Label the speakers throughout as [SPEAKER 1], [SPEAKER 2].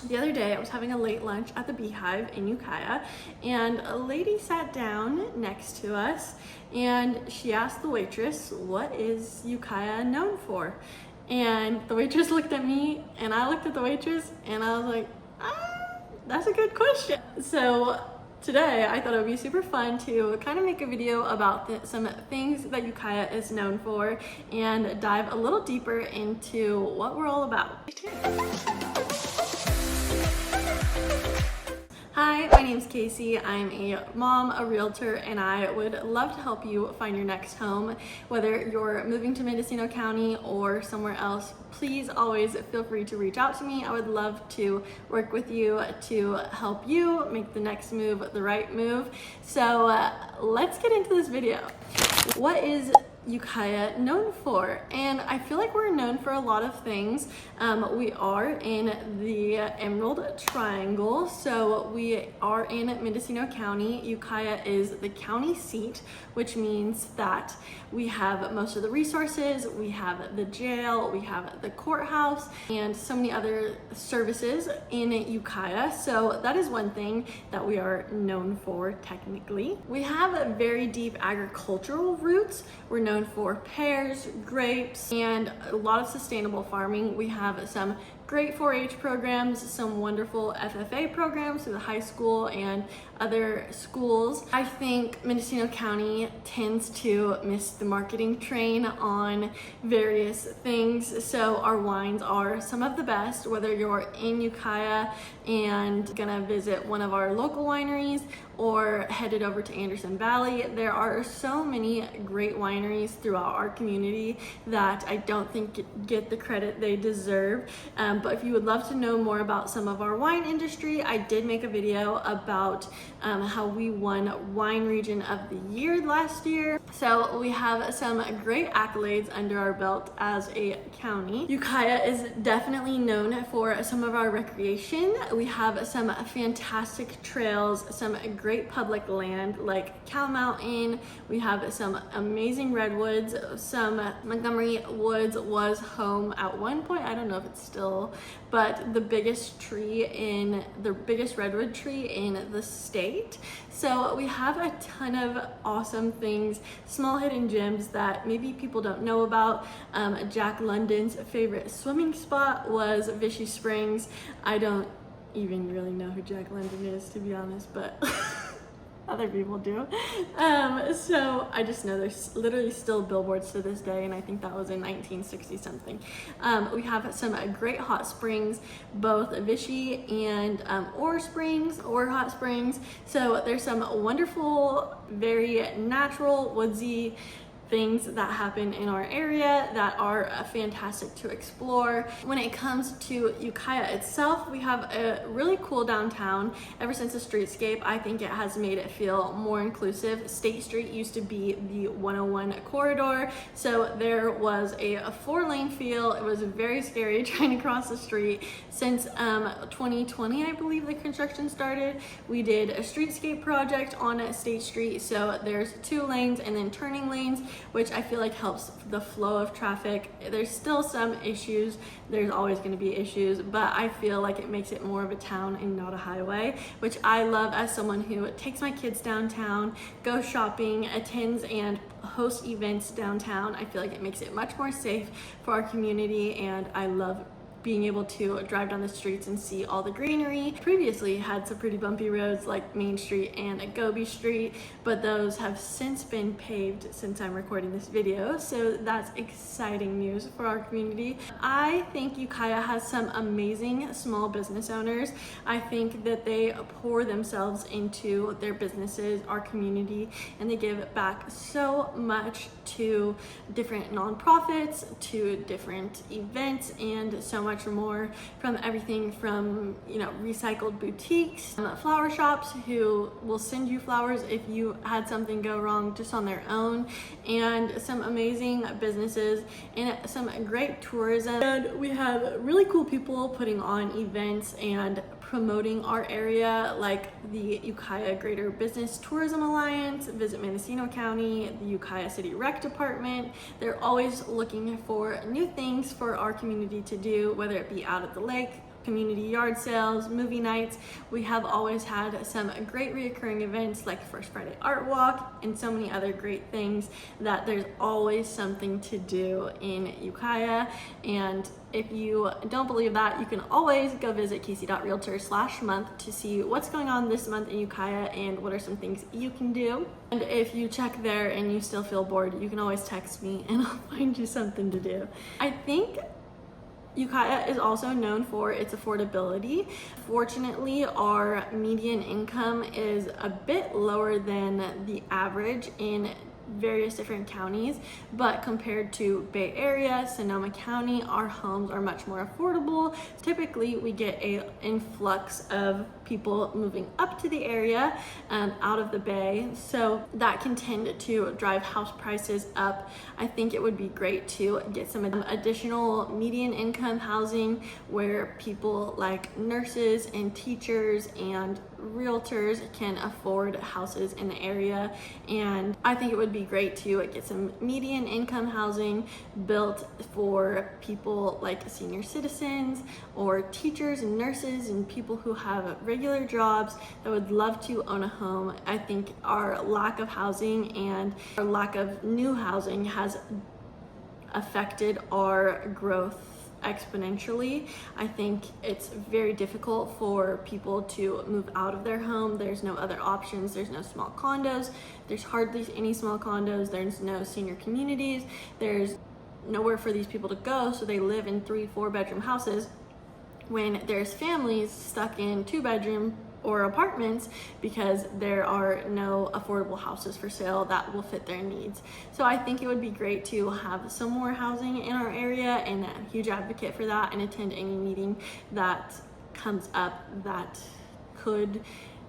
[SPEAKER 1] the other day I was having a late lunch at the Beehive in Ukiah, and a lady sat down next to us and she asked the waitress, "What is Ukiah known for?" And the waitress looked at me and I looked at the waitress and I was like, that's a good question. So today I thought it would be super fun to kind of make a video about some things that Ukiah is known for and dive a little deeper into what we're all about. Hi, my name's Casey. I'm a mom, a realtor, and I would love to help you find your next home. Whether you're moving to Mendocino County or somewhere else, please always feel free to reach out to me. I would love to work with you to help you make the next move the right move. So let's get into this video. What is Ukiah known for? And I feel like we're known for a lot of things. We are in the Emerald Triangle, so we are in Mendocino County. Ukiah is the county seat, which means that we have most of the resources. We have the jail, we have the courthouse, and so many other services in Ukiah. So that is one thing that we are known for technically. We have very deep agricultural roots. We're known for pears, grapes, and a lot of sustainable farming. We have some great 4-H programs, some wonderful FFA programs through the high school and other schools. I think Mendocino County tends to miss the marketing train on various things, so our wines are some of the best. Whether you're in Ukiah and gonna visit one of our local wineries or headed over to Anderson Valley, there are so many great wineries throughout our community that I don't think get the credit they deserve. But if you would love to know more about some of our wine industry, I did make a video about how we won Wine Region of the Year last year. So we have some great accolades under our belt as a county. Ukiah is definitely known for some of our recreation. We have some fantastic trails, some great public land like Cow Mountain. We have some amazing redwoods. Some Montgomery Woods was home at one point. I don't know if it's still, but the biggest redwood tree in the state. So we have a ton of awesome things, small hidden gems that maybe people don't know about. Jack London's favorite swimming spot was Vichy Springs. I don't even really know who Jack London is, to be honest, but other people do. So I just know there's literally still billboards to this day, and I think that was in 1960 something. We have some great hot springs, both Vichy and Ore Springs or Hot Springs. So there's some wonderful, very natural, woodsy things that happen in our area that are fantastic to explore. When it comes to Ukiah itself, we have a really cool downtown. Ever since the streetscape, I think it has made it feel more inclusive. State Street used to be the 101 corridor, so there was a 4-lane feel. It was very scary trying to cross the street. Since 2020, I believe the construction started, we did a streetscape project on State Street, so there's 2 lanes and then turning lanes, which I feel like helps the flow of traffic. There's still some issues, there's always going to be issues, but I feel like it makes it more of a town and not a highway, which I love as someone who takes my kids downtown, goes shopping, attends and hosts events downtown. I feel like it makes it much more safe for our community, and I love being able to drive down the streets and see all the greenery. Previously had some pretty bumpy roads like Main Street and Agobe Street, but those have since been paved since I'm recording this video, so that's exciting news for our community. I think Ukiah has some amazing small business owners. I think that they pour themselves into their businesses, our community, and they give back so much to different nonprofits, to different events, and so much more, from everything from, recycled boutiques, flower shops who will send you flowers if you had something go wrong just on their own, and some amazing businesses and some great tourism. And we have really cool people putting on events and promoting our area, like the Ukiah Greater Business Tourism Alliance, Visit Mendocino County, the Ukiah City Rec Department. They're always looking for new things for our community to do, whether it be out at the lake community yard sales, movie nights. We have always had some great reoccurring events like First Friday Art Walk and so many other great things that there's always something to do in Ukiah. And if you don't believe that, you can always go visit casey.realtor/month to see what's going on this month in Ukiah and what are some things you can do. And if you check there and you still feel bored, you can always text me and I'll find you something to do. I think Ukiah is also known for its affordability. Fortunately, our median income is a bit lower than the average in various different counties, but compared to Bay Area, Sonoma County, our homes are much more affordable. Typically, we get an influx of people moving up to the area out of the Bay, so that can tend to drive house prices up. I think it would be great to get some additional median income housing where people like nurses and teachers and realtors can afford houses in the area. And I think it would be great to get some median income housing built for people like senior citizens or teachers and nurses and people who have regular jobs that would love to own a home. I think our lack of housing and our lack of new housing has affected our growth exponentially. I think it's very difficult for people to move out of their home. There's no other options. There's no small condos. There's hardly any small condos. There's no senior communities. There's nowhere for these people to go, so they live in 3-4 bedroom houses when there's families stuck in 2-bedroom or apartments because there are no affordable houses for sale that will fit their needs. So I think it would be great to have some more housing in our area, and a huge advocate for that, and attend any meeting that comes up that could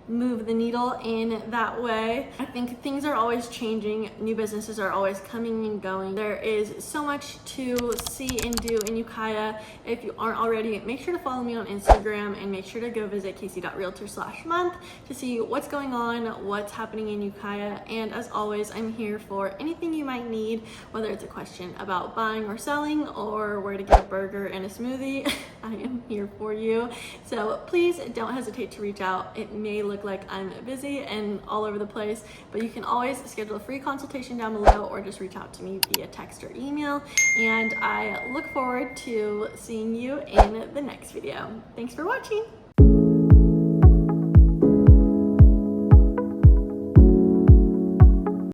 [SPEAKER 1] move the needle in that way. I think things are always changing. New businesses are always coming and going. There is so much to see and do in Ukiah. If you aren't already, make sure to follow me on Instagram and make sure to go visit casey.realtor/month to see what's going on, what's happening in Ukiah. And as always, I'm here for anything you might need, whether it's a question about buying or selling or where to get a burger and a smoothie. I am here for you. So please don't hesitate to reach out. It may look like I'm busy and all over the place, but you can always schedule a free consultation down below or just reach out to me via text or email. And I look forward to seeing you in the next video. Thanks for watching.